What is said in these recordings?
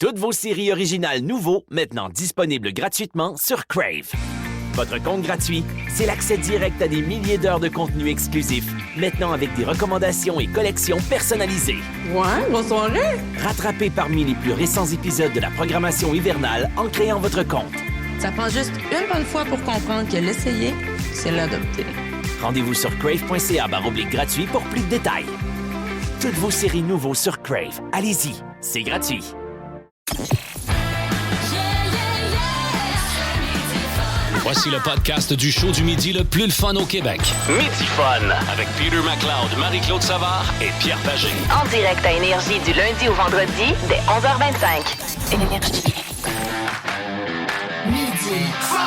Toutes vos séries originales nouveaux, maintenant disponibles gratuitement sur Crave. Votre compte gratuit, c'est l'accès direct à des milliers d'heures de contenu exclusif, maintenant avec des recommandations et collections personnalisées. Ouais, bonne soirée! Rattrapez parmi les plus récents épisodes de la programmation hivernale en créant votre compte. Ça prend juste une bonne fois pour comprendre que l'essayer, c'est l'adopter. Rendez-vous sur crave.ca/gratuit pour plus de détails. Toutes vos séries nouveaux sur Crave. Allez-y, c'est gratuit. Voici le podcast du show du midi le plus le fun au Québec. Midi Fun avec Peter McLeod, Marie-Claude Savard et Pierre Pagé. En direct à Énergie du lundi au vendredi dès 11h25. Énergie. Midi Fun!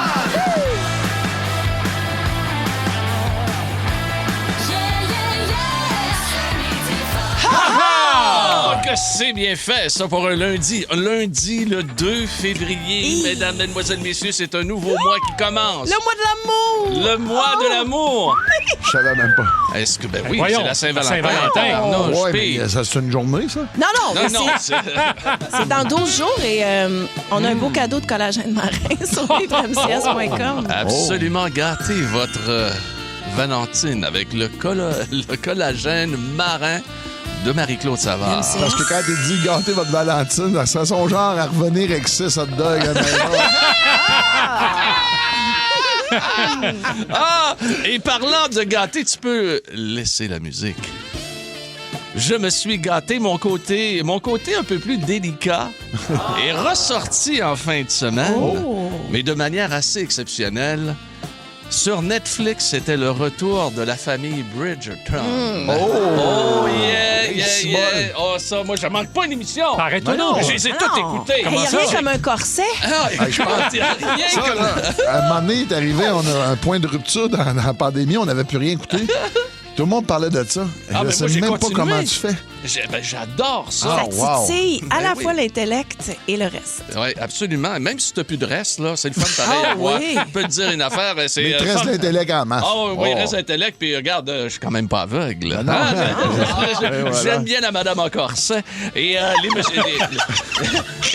Que c'est bien fait, ça, pour un lundi. Lundi, le 2 février. Mesdames, mesdemoiselles, messieurs, c'est un nouveau mois qui commence. Le mois de l'amour! Le mois de l'amour. Je savais même pas. Est-ce que, ben oui, Voyons, c'est la Saint-Valentin. Saint-Valentin. Ouais, mais ça, c'est une journée, ça? Non, mais Non, c'est c'est... dans 12 jours et on a un beau cadeau de collagène marin sur livre-mcs.com. Absolument gâtez votre Valentine avec le collagène marin de Marie-Claude Savard. Parce que quand il dit gâter votre Valentine, ça son genre à revenir avec 6 hot dogs à la maison. Et parlant de gâter, tu peux laisser la musique. Je me suis gâté, mon côté un peu plus délicat est ressorti en fin de semaine, mais de manière assez exceptionnelle. Sur Netflix, c'était le retour de la famille Bridgerton. Oh yeah! Oh, ça, moi, je manque pas une émission. Arrête-toi donc. Je les ai toutes écoutées. Il n'y a rien comme un corset. Je pense rien Ça, comme... là, à un moment donné, il est arrivé, on a un point de rupture dans la pandémie, on n'avait plus rien écouté. Tout le monde parlait de ça. Ah, je ben sais moi, j'ai même continué. pas comment tu fais. J'adore ça. Ah, Ça wow. titille à la Ben fois oui. l'intellect et le reste. Oui, absolument. Même si tu n'as plus de reste, là, c'est le fun pareil à voir. oui. Je peux te dire une affaire. C'est, Mais il te reste l'intellect en masse. Ah oui, il reste l'intellect, puis regarde, je suis quand même pas aveugle. Non. J'aime bien la madame en corset. Et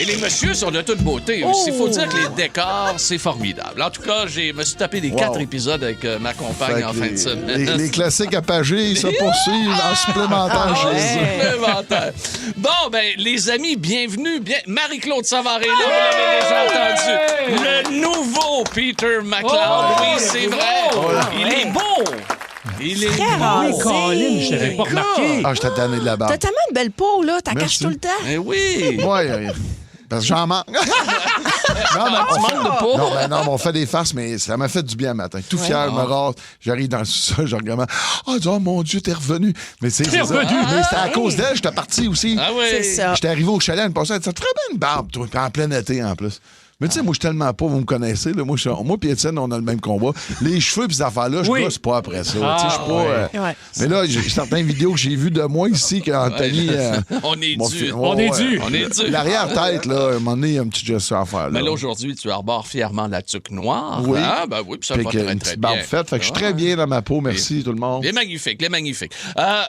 les messieurs sont de toute beauté aussi. Il faut dire que les décors, c'est formidable. En tout cas, je me suis tapé les 4 épisodes avec ma compagne Fait en que fin de semaine. les classiques à Pagé, ils se poursuivent en supplémentaire chez eux. Supplémentaire. Bon, ben, les amis, bienvenue. Marie-Claude Savard est là, vous l'avez déjà entendu. Le nouveau Peter McLeod. Oui, c'est vrai. Il est beau. Il est Très beau. rasé. Colin, je t'avais pas remarqué. Ah, je t'ai tanné de la barbe. T'as tellement une belle peau, là. T'as Merci. caché tout le temps. Eh oui. Ouais, parce que j'en manque. Non, mais Tu manques de peau. Non, mais on fait des farces, mais ça m'a fait du bien le matin. Tout fier, je me rase, j'arrive dans le sous-sol, je regarde. Oh mon Dieu, t'es revenu. Mais c'est ça. revenu. Mais c'était à cause d'elle, j'étais parti aussi. Ah oui. C'est ça. J'étais arrivé au chalet, elle me passait, elle dit, ça te ferait bien une barbe, toi, puis en plein été en plus. Mais tu sais, moi, je suis tellement pas, vous me connaissez, là, moi puis Étienne, on a le même combat. Les cheveux pis ces affaires-là, je Oui. gosse pas après ça. Tu sais, je suis pas... Ouais. Mais là, j'ai certaines vidéos que j'ai vues de moi ici, qu'Anthony... On est dû. On est dû. On est dû. L'arrière-tête, là, à un moment donné, il y a un petit geste à faire. Là. Mais là, aujourd'hui, tu arbores fièrement la tuque noire. Oui. Ah, ben oui, puis ça Fait va que très, une très petite bien. barbe faite. Fait que je suis très bien dans ma peau. Merci, tout le monde. Les magnifiques.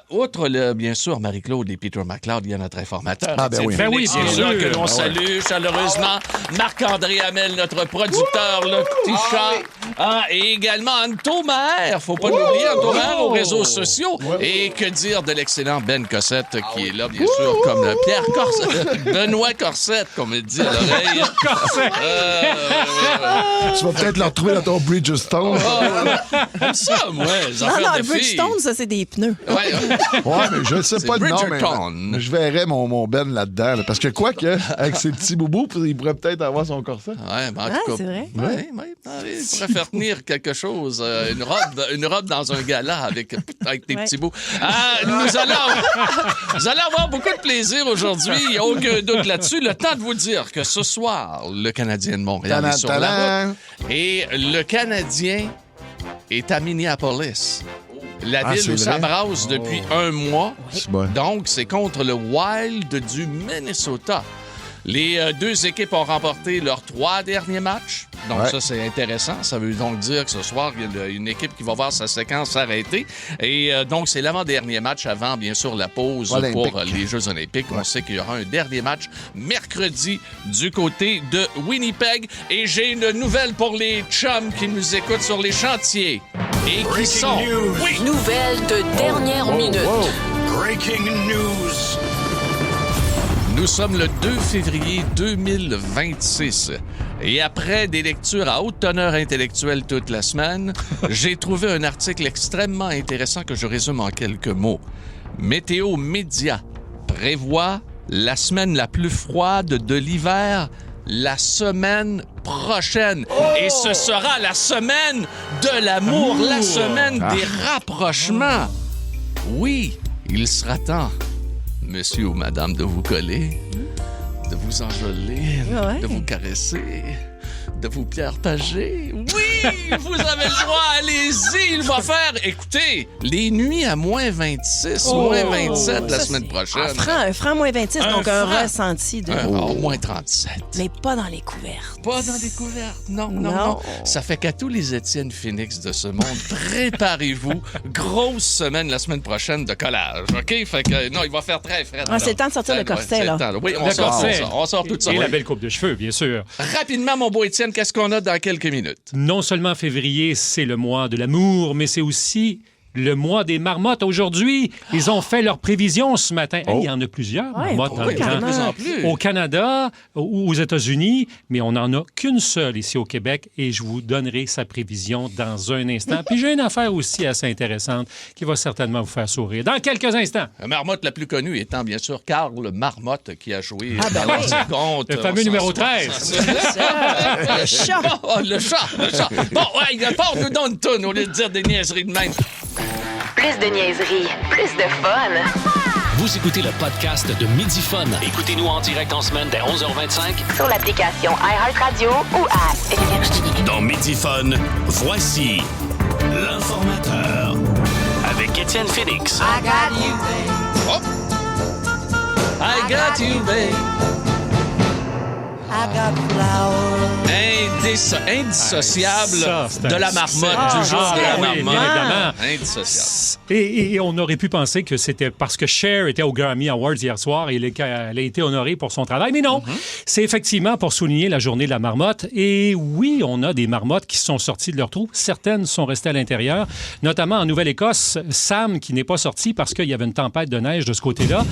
Outre, bien sûr, Marie-Claude et Peter McLeod, il y a notre informateur. Ah, ben Étienne oui. Ben oui, Félix, bien qui est là, sûr. que l'on salue chaleureusement. Marc-André Hamel, notre producteur, le petit chat. Et également Anto Maher. Faut pas l'oublier, Anto Maher aux réseaux sociaux. Et que dire de l'excellent Ben Cossette, qui est là, bien sûr, comme le Pierre Corsette. Benoît Corsette, comme il dit à l'oreille. Tu vas peut-être le retrouver dans ton Bridgestone. Comme ça, moi, les Non, affaires non, de le filles. Bridgestone, ça, c'est des pneus. Ouais. Ouais, mais je ne sais C'est pas le nom. Bridgerton. Mais je verrais mon Ben là-dedans. Là, parce que quoi que, avec ses petits boubous, il pourrait peut-être avoir son corset. Ouais, mais en Ah, tout cas, c'est vrai? Ouais. Il pourrait faire tenir quelque chose, une robe dans un gala avec des petits bouts. Nous allons avoir beaucoup de plaisir aujourd'hui, il n'y a aucun doute là-dessus. Le temps de vous dire que ce soir, le Canadien de Montréal est sur la route et le Canadien est à Minneapolis. La ville où c'est ça vrai? brasse depuis un mois. C'est bon. Donc, c'est contre le Wild du Minnesota. Les deux équipes ont remporté leurs 3 derniers matchs. Donc Ouais. ça, c'est intéressant. Ça veut donc dire que ce soir, il y a une équipe qui va voir sa séquence s'arrêter. Et donc, c'est l'avant-dernier match avant, bien sûr, la pause Olympique. pour les Jeux olympiques. On sait qu'il y aura un dernier match mercredi du côté de Winnipeg. Et j'ai une nouvelle pour les chums qui nous écoutent sur les chantiers. Et qui sont... Oui! Nouvelle de dernière minute. Breaking news. Nous sommes le 2 février 2026. Et après des lectures à haute teneur intellectuelle toute la semaine, j'ai trouvé un article extrêmement intéressant que je résume en quelques mots. Météo Média prévoit la semaine la plus froide de l'hiver la semaine prochaine. Et ce sera la semaine de l'amour, la semaine des rapprochements. Oui, il sera temps, monsieur ou madame, de vous coller, de vous enjôler, Ouais. de vous caresser, de vous partager. Oui, vous avez le droit, allez-y, il va faire, écoutez, les nuits à moins 26, moins 27 la semaine prochaine. Un franc moins 26, donc un franc. ressenti de... Moins 37. Mais pas dans les couvertes. Pas dans les couvertes, non. Non. Ça fait qu'à tous les Étienne Phoenix de ce monde, préparez-vous. Grosse semaine la semaine prochaine de collage, OK? Fait que, non, il va faire très frais. Ah, c'est le temps de sortir le corset, c'est là. le temps, Oui, on Le sort corset. ça. On sort tout ça. Et la Oui. belle coupe de cheveux, bien sûr. Rapidement, mon beau Étienne, qu'est-ce qu'on a dans quelques minutes? Non seulement février, c'est le mois de l'amour, mais c'est aussi le mois des marmottes. Aujourd'hui, ils ont fait leurs prévisions ce matin. Hey, il y en a plusieurs Ouais, marmottes dans Oui, le de temps. plus en plus. Au Canada ou aux États-Unis, mais on n'en a qu'une seule ici au Québec et je vous donnerai sa prévision dans un instant. Puis j'ai une affaire aussi assez intéressante qui va certainement vous faire sourire dans quelques instants. La marmotte la plus connue étant, bien sûr, Karl Marmotte qui a joué Ah, ben oui. compte. Le fameux numéro 13. Le chat. Oh, le chat. Bon, ouais, il part nous donne une toune au lieu de dire des niaiseries de même. Plus de niaiserie, plus de fun. Vous écoutez le podcast de Midi Fun. Écoutez-nous en direct en semaine dès 11h25 Sur l'application iHeartRadio ou à Énergie. dans Midi Fun. Voici l'informateur avec Étienne Phoenix. I got you, babe. Indissociable Ça, c'est de un la marmotte, succès. du jour de la Ah, oui, marmotte. bien évidemment. Indissociable. Et on aurait pu penser que c'était parce que Cher était au Grammy Awards hier soir et elle a été honorée pour son travail. Mais non, c'est effectivement pour souligner la journée de la marmotte. Et oui, on a des marmottes qui sont sorties de leur trou. Certaines sont restées à l'intérieur, notamment en Nouvelle-Écosse. Sam, qui n'est pas sorti parce qu'il y avait une tempête de neige de ce côté-là.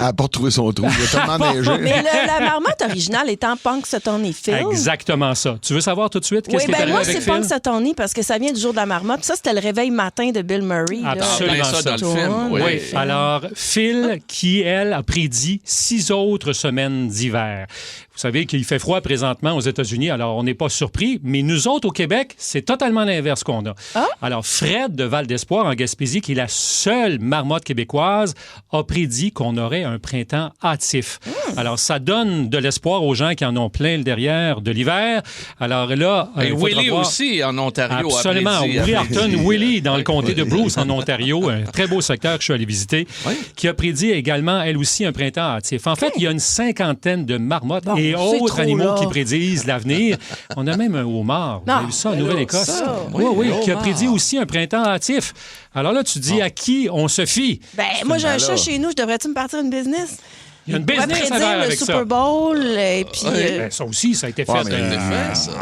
Elle n'a pas retrouvé son trou. Il a tellement neigé. Mais la marmotte originale étant Punxsutawney Phil. Exactement ça. Tu veux savoir tout de suite qu'est-ce Oui, qui est ben arrivé moi, avec c'est Phil? Punxsutawney parce que ça vient du jour de la marmotte. Ça, c'était le réveil matin de Bill Murray. là. Absolument. Ça dans le film. Oui. Oui. Alors, Phil, qui, elle, a prédit 6 autres semaines d'hiver. Vous savez qu'il fait froid présentement aux États-Unis, alors on n'est pas surpris. Mais nous autres, au Québec, c'est totalement l'inverse qu'on a. Alors, Fred de Val-d'Espoir, en Gaspésie, qui est la seule marmotte québécoise, a prédit qu'on aurait un printemps hâtif. Alors, ça donne de l'espoir aux gens qui en ont plein le derrière de l'hiver. Alors là, Et il faudra Willie voir. aussi, en Ontario. a Absolument. prédit- Weirton Willie, dans le comté de Bruce, en Ontario, un très beau secteur que je suis allé visiter, qui a prédit également, elle aussi, un printemps hâtif. En fait, il y a une cinquantaine de marmottes et c'est autres trop, animaux là. qui prédisent l'avenir. On a même un homard. Vous Non. avez vu ça en Nouvelle-Écosse? ça. Oui, qui a homard. prédit aussi un printemps hâtif. Alors là, tu dis à qui on se fie? Ben, moi, j'ai un là. chat chez nous. Je devrais-tu me partir une business? Il y a une On pourrait business à faire prédire le avec Super ça. Bowl et puis... Ben, ça aussi, ça a été fait, Ouais, mais,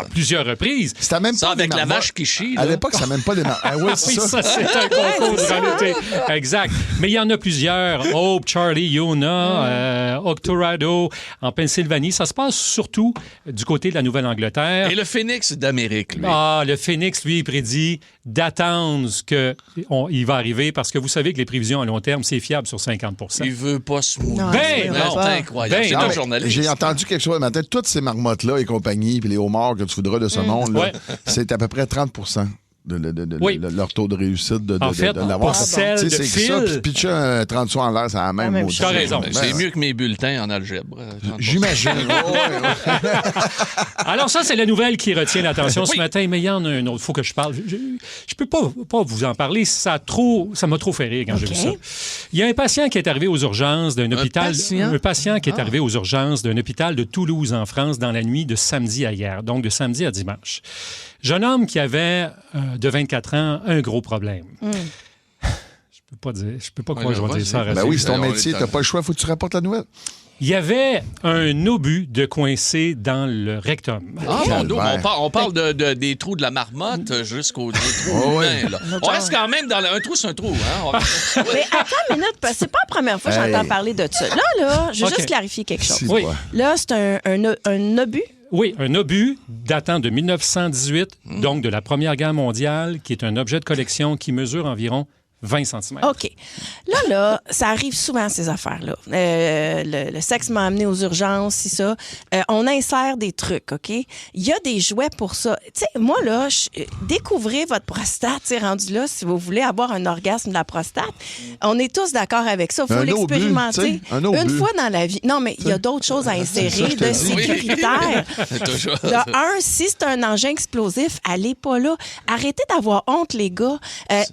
à plusieurs reprises. C'était même Ça pas avec des la marmottes. vache qui chie. À là. l'époque, c'était même pas des marmottes. Ah oui, c'est Oui, ça. ça, c'est un concours de réalité. Exact. Mais il y en a plusieurs. Hope, Charlie, Yona, Octorado, en Pennsylvanie. Ça se passe surtout du côté de la Nouvelle-Angleterre. Et le phénix d'Amérique, lui. Ah, le Phoenix, lui, il prédit d'attendre ce qu'il va arriver parce que vous savez que les prévisions à long terme, c'est fiable sur 50 Il veut pas se mouiller. Non, Ben, c'est non. C'est pas. incroyable. Ben, C'est non, un mais journaliste. J'ai entendu quelque chose le matin. Toutes ces marmottes-là et compagnie, puis les homards que tu voudras de ce monde, là, Ouais. c'est à peu près 30 leur taux de réussite de l'avoir. pour celle de c'est Phil... ça, puis pitcher un 30 sous en l'air, c'est la même chose. T'as raison. C'est mieux que mes bulletins en algèbre. J'imagine. Alors ça, c'est la nouvelle qui retient l'attention ce matin, mais il y en a un autre. Il faut que je parle. Je peux pas vous en parler. Ça m'a trop fait rire quand j'ai vu ça. Il y a un patient qui est arrivé aux urgences d'un hôpital... Un patient qui est arrivé aux urgences d'un hôpital de Toulouse, en France, dans la nuit de samedi à hier, donc de samedi à dimanche. Jeune homme qui avait, de 24 ans, un gros problème. Je peux pas croire que je vais dire ça. Ben oui, c'est ton métier, t'as pas le choix, faut que tu rapportes la nouvelle. Il y avait un obus de coincé dans le rectum. On parle des trous de la marmotte jusqu'aux trous humains. Là. On reste quand même dans un trou, c'est un trou. Hein? Mais attends une minute, parce que c'est pas la première fois que j'entends parler de ça. Là, je veux juste clarifier quelque chose. Oui. Là, c'est un obus. Oui, un obus datant de 1918, donc de la Première Guerre mondiale, qui est un objet de collection qui mesure environ 20 cm. OK. Là, ça arrive souvent, ces affaires-là. Le sexe m'a amené aux urgences, c'est ça. On insère des trucs, OK? Il y a des jouets pour ça. Tu sais, moi, là, découvrez votre prostate, rendu là, si vous voulez avoir un orgasme de la prostate. On est tous d'accord avec ça. Il faut l'expérimenter une fois dans la vie. Non, mais il y a d'autres choses à insérer de sécuritaire. Si c'est un engin explosif, allez pas là. Arrêtez d'avoir honte, les gars.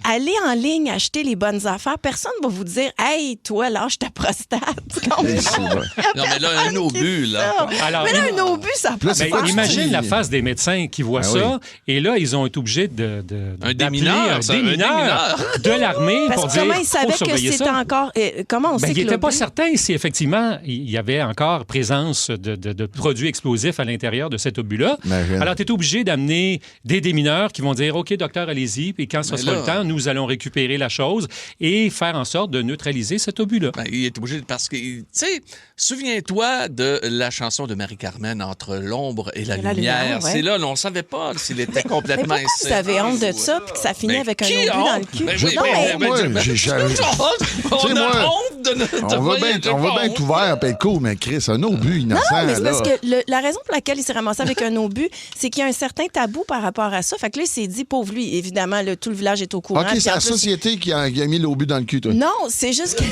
Allez en ligne, acheter les bonnes affaires. Personne va vous dire « Hey, toi, lâche ta prostate. » Non, mais là, un obus, là. Alors, mais là, un obus, ça peut pas. Imagine la face des médecins qui voient ça. Et là, ils ont été obligés un démineur de l'armée pour dire comment ils savaient que c'était encore... comment on sait que il n'était pas certain si, effectivement, il y avait encore présence de produits explosifs à l'intérieur de cet obus-là. Alors, tu es obligé d'amener des démineurs qui vont dire « OK, docteur, allez-y. Puis quand ce sera le temps, nous allons récupérer la chose et faire en sorte de neutraliser cet obus-là. » Il est obligé parce que, tu sais, souviens-toi de la chanson de Marie-Carmen, Entre l'ombre et la lumière. C'est là, on ne savait pas s'il était complètement inséré. Pourquoi vous avez honte de ça puis que ça finit avec un obus dans le cul? On a honte de notre... On va bien être ouvert et être cool, mais Chris, un obus innocent. Non, mais c'est parce que la raison pour laquelle il s'est ramassé avec un obus, c'est qu'il y a un certain tabou par rapport à ça. Fait que là, il s'est dit, pauvre lui, évidemment, tout le village est au courant. OK, c'est la société qui a mis l'obus dans le cul, toi. Non, c'est juste que...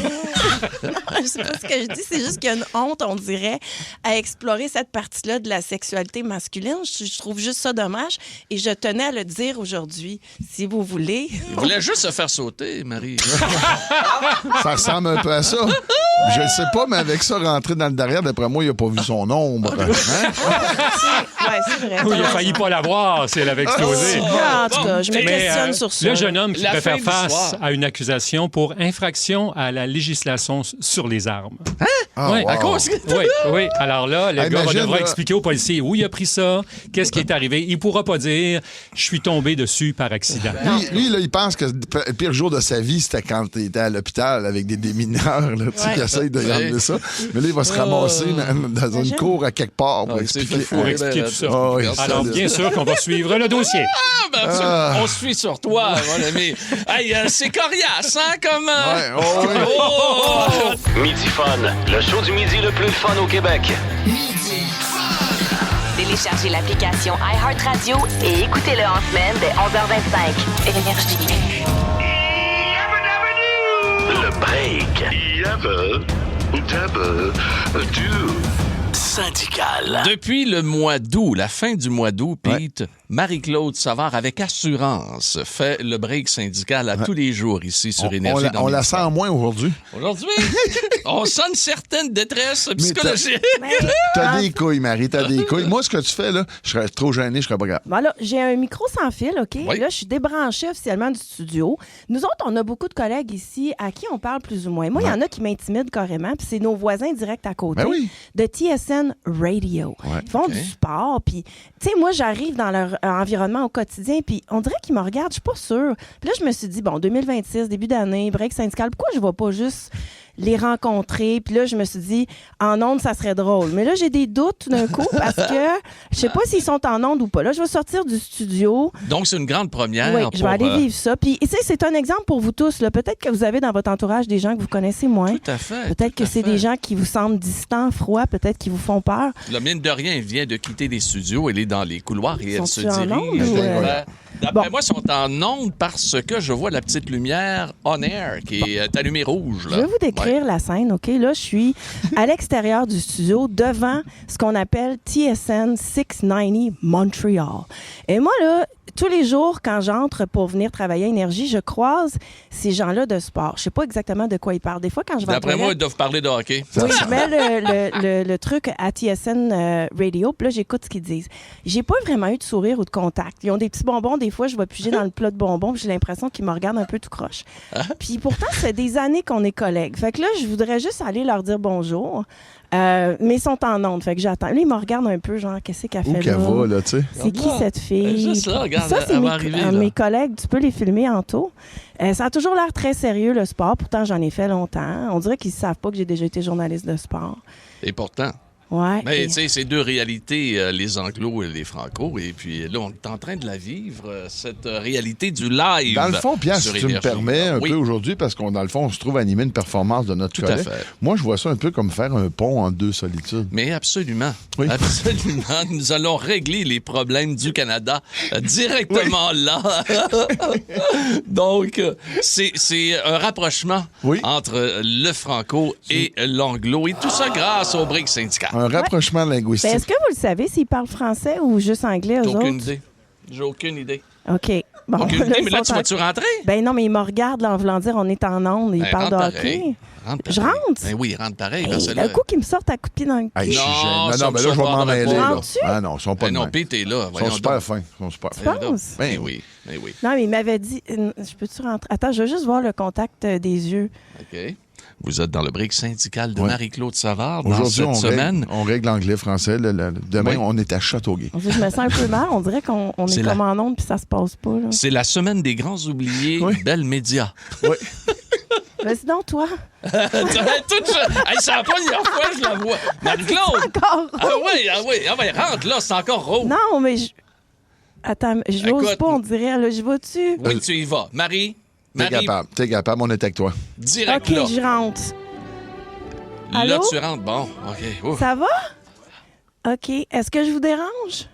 non, je sais pas ce que je dis, c'est juste qu'il y a une honte, on dirait, à explorer cette partie-là de la sexualité masculine. Je trouve juste ça dommage et je tenais à le dire aujourd'hui, si vous voulez. Il voulait juste se faire sauter, Marie. Ça ressemble un peu à ça. Je ne sais pas, mais avec ça, rentrer dans le derrière, d'après moi, il n'a pas vu son ombre. Hein? C'est vrai. Oui, il a failli pas l'avoir si elle avait explosé. En tout cas, je me questionne sur ça. Le jeune homme qui peut faire face à une accusation pour infraction à la législation sur les armes. Hein? Oui. À cause oui. Alors là, le gars devra expliquer au policier où il a pris ça, qu'est-ce qui est arrivé. Il pourra pas dire « je suis tombé dessus par accident ». Lui, là, il pense que le pire jour de sa vie, c'était quand il était à l'hôpital avec des démineurs qui essayent de garder ça. Mais là, il va se ramasser dans une cour à quelque part pour expliquer tout ça. Alors, bien sûr qu'on va suivre le dossier. On se suit sur toi, mon ami. Hey, c'est coriace, hein, comment? Midi Fun, le show du midi le plus fun au Québec. Midi Fun. Téléchargez l'application iHeartRadio et écoutez-le en semaine dès 11h25. Énergie. Le break. Syndical. Depuis le mois d'août, la fin du mois d'août, Pete, Marie-Claude Savard, avec assurance, fait le break syndical à tous les jours ici sur Énergie. On la sent moins aujourd'hui. Aujourd'hui, on sent une certaine détresse psychologique. T'as des couilles, Marie, t'as des couilles. Moi, ce que tu fais, là, je serais trop gêné, je serais pas grave. Bon, là, j'ai un micro sans fil, OK? Oui. Là, je suis débranchée officiellement du studio. Nous autres, on a beaucoup de collègues ici à qui on parle plus ou moins. Moi, il y en a qui m'intimident carrément, puis c'est nos voisins directs à côté de TSN Radio. Ils font du sport, puis, tu sais, moi, j'arrive dans leur environnement au quotidien, puis on dirait qu'ils me regardent, je suis pas sûre. Puis là, je me suis dit, bon, 2026, début d'année, break syndical, pourquoi je vais pas juste les rencontrer? Puis là, je me suis dit, en ondes, ça serait drôle. Mais là, j'ai des doutes tout d'un coup parce que je sais pas s'ils sont en ondes ou pas. Là, je vais sortir du studio. Donc, c'est une grande première. Oui, je vais aller vivre ça. Puis, tu sais, c'est un exemple pour vous tous. Là. Peut-être que vous avez dans votre entourage des gens que vous connaissez moins. Tout à fait. Peut-être que c'est des gens qui vous semblent distants, froids, peut-être qui vous font peur. La mine de rien, elle vient de quitter les studios. Elle est dans les couloirs et elle se dirige D'après moi, ils sont en onde parce que je vois la petite lumière on air qui est allumée rouge. Là. Je vais vous décrire Ouais. la scène, OK? Là, je suis à l'extérieur du studio, devant ce qu'on appelle TSN 690 Montreal. Et moi, là, tous les jours, quand j'entre pour venir travailler à Énergie, je croise ces gens-là de sport. Je sais pas exactement de quoi ils parlent. Des fois, quand je vais D'après moi, ils doivent parler de hockey. oui, je mets le truc à TSN Radio, puis là, j'écoute ce qu'ils disent. J'ai pas vraiment eu de sourire ou de contact. Ils ont des petits bonbons. Des fois, je vais piger dans le plat de bonbons, puis j'ai l'impression qu'ils me regardent un peu tout croche. Puis pourtant, c'est des années qu'on est collègues. Fait que là, je voudrais juste aller leur dire bonjour. Mais ils sont en onde, fait que j'attends. Là, ils me regardent un peu, genre, qu'est-ce qu'elle fait Où qu'elle va, là, tu sais? C'est qui cette fille? Juste là, regarde, Ça, c'est elle va mes, arriver, là. mes collègues. Tu peux les filmer en tôt. Ça a toujours l'air très sérieux, le sport. Pourtant, j'en ai fait longtemps. On dirait qu'ils ne savent pas que j'ai déjà été journaliste de sport. Et pourtant. Ouais. Mais Et- tu sais, c'est deux réalités, les anglos et les franco. Et puis là, on est en train de la vivre, cette réalité du live. Dans le fond, Pierre, sur si tu me Énergie. permets un Oui. peu aujourd'hui, parce qu'on dans le fond, on se trouve à animer une performance de notre Tout à collègue. fait. Moi, je vois ça un peu comme faire un pont en deux solitudes. Mais absolument. Oui. Absolument. Nous allons régler les problèmes du Canada directement là. Donc, c'est un rapprochement Oui. entre le franco et l'anglo. Et tout ça grâce au BRIC syndical. Un rapprochement Ben, linguistique. est-ce que vous le savez s'ils parlent français ou juste anglais, eux J'ai autres? aucune idée. J'ai aucune idée. OK. Bon, Aucune idée. ils Mais là, sont tu vas-tu rentrer? Ben non, mais ils me regardent là, en voulant dire on est en onde. Ils Ben, parlent de rentre hockey. pareil. Rentre Je pareil. rentre? Ben oui, rentre pareil. Hey, parce que un là- coup qu'ils me sortent à coups de pied dans le Hey, je suis Non, gêné. ça Non, me mais là, je vais sauvera m'en pas. mêler, là. Rentres-tu? Ah non, ils sont pas Ben de non, même. Pete, t'es là. Ils sont Voyons super donc. fins. Ils sont super Tu fins. penses? Ben oui. Ben oui. Non, mais il m'avait dit je peux-tu rentrer? Attends, je veux juste voir le contact des yeux. OK. Vous êtes dans le brick syndical de Ouais. Marie-Claude Savard dans Aujourd'hui, cette semaine. on règle anglais, français. Demain, Oui. on est à Châteauguay. Je me sens un peu mal. On dirait qu'on C'est est la- comme en onde puis ça se passe pas. Là. C'est la semaine des grands oubliés Oui. Bell Média. Oui. Vas-y donc, toi. Hey, c'est la première fois que je la vois. Marie-Claude! Encore. Ah oui, rentre là, c'est encore rose. Non, mais attends, je n'ose Écoute. pas, on dirait. Là, je vais-tu? Oui, tu y vas. Marie, T'es capable, on est avec toi. direct OK, là. je rentre. Là, Allô? tu rentres. Bon, OK. Ouf. Ça va? OK. Est-ce que je vous dérange?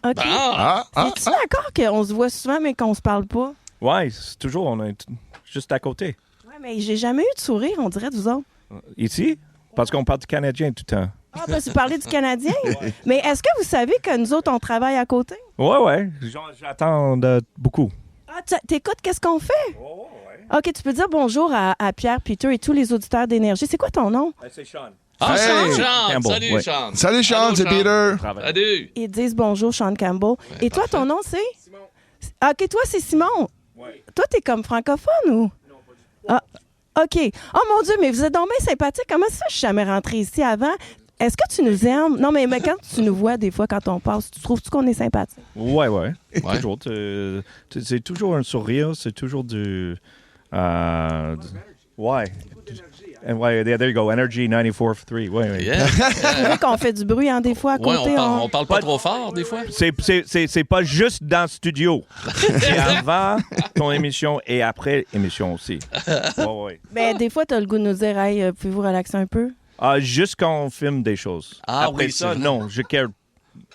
OK. Ah, Es-tu d'accord qu'on se voit souvent, mais qu'on se parle pas? Ouais, c'est toujours, on est juste à côté. Ouais, mais j'ai jamais eu de sourire, on dirait, de vous autres. Ici? Parce qu'on parle du Canadien tout le temps. Ah, parce que vous parlez du Canadien? Mais est-ce que vous savez que nous autres, on travaille à côté? Ouais. J'attends beaucoup. Ah, t'écoutes qu'est-ce qu'on fait? OK, tu peux dire bonjour à Pierre, Peter et tous les auditeurs d'Énergie. C'est quoi ton nom? C'est Sean. Ah, Hey! salut, Sean. Campbell, Salut, ouais. Sean. Salut, Sean, Allô, c'est Peter. Salut. Ils disent bonjour, Sean Campbell. Et toi, ton nom, c'est? Simon. OK, toi, c'est Simon. Toi, t'es comme francophone ou? Ah, OK. Oh mon Dieu, mais vous êtes donc bien sympathique. Comment ça, je suis jamais rentrée ici avant? Est-ce que tu nous aimes? Non, mais quand tu nous vois, des fois, quand on passe, tu trouves-tu qu'on est sympathique? Ouais. Ouais. Toujours. C'est toujours un sourire, c'est toujours du... ouais. Ouais, there you go. Energy 94.3. Ouais. Yeah. C'est vrai qu'on fait du bruit, hein, des fois, à Ouais, côté. on parle pas trop fort, des fois. C'est pas juste dans le studio. C'est avant ton émission et après émission aussi. Ouais. Ben, des fois, tu as le goût de nous dire, hey, pouvez-vous relaxer un peu? Juste quand on filme des choses. Ah Après oui, ça, c'est vrai. non. Je care.